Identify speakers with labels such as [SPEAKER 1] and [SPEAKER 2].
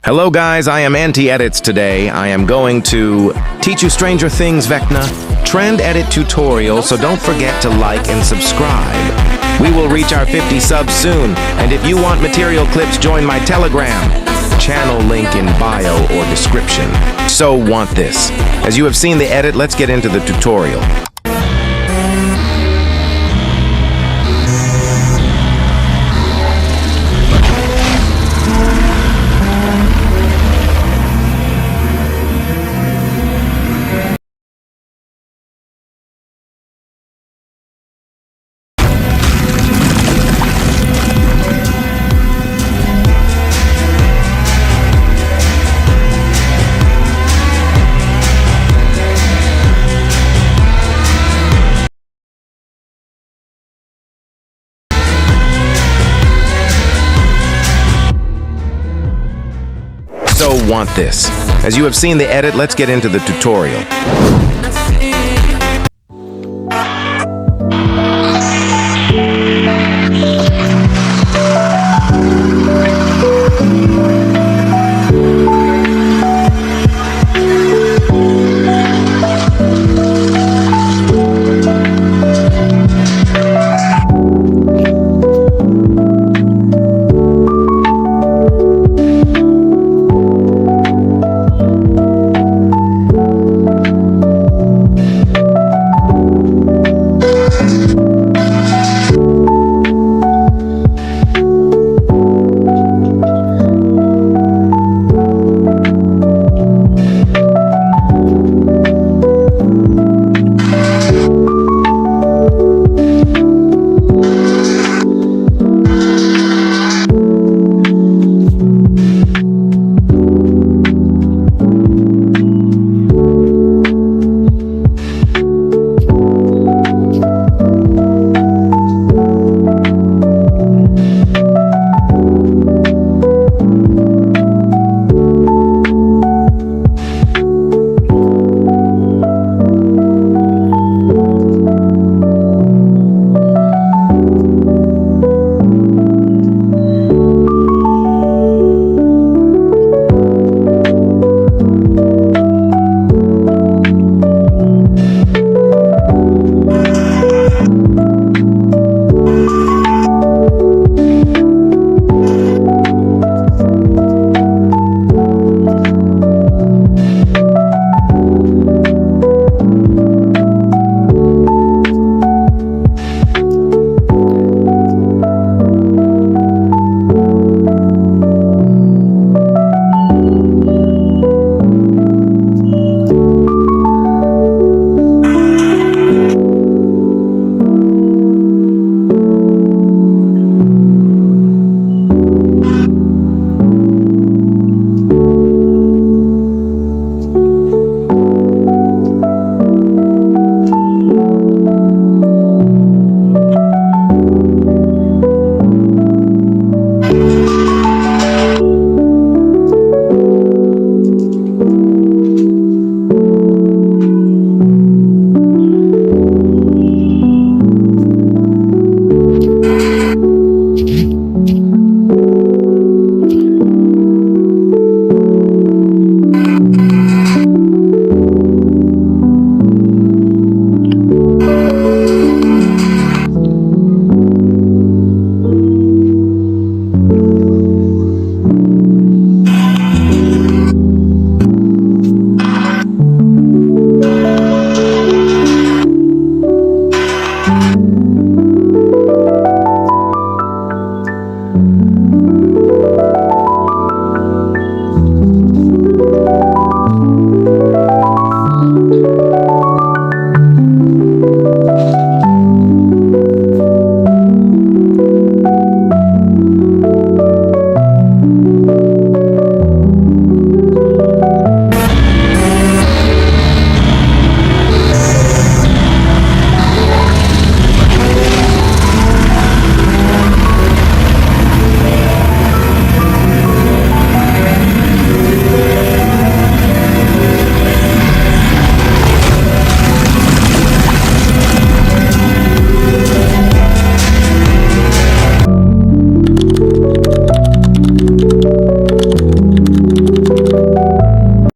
[SPEAKER 1] Hello guys, I am Anti-Edits today. I am going to teach you Stranger Things Vecna Trend Edit tutorial, so don't forget to like and subscribe. We will reach our 50 subs soon, and if you want material clips, join my Telegram. Channel link in bio or description. So want this. As you have seen the edit, let's get into the tutorial. So want this. As you have seen the edit, let's get into the tutorial.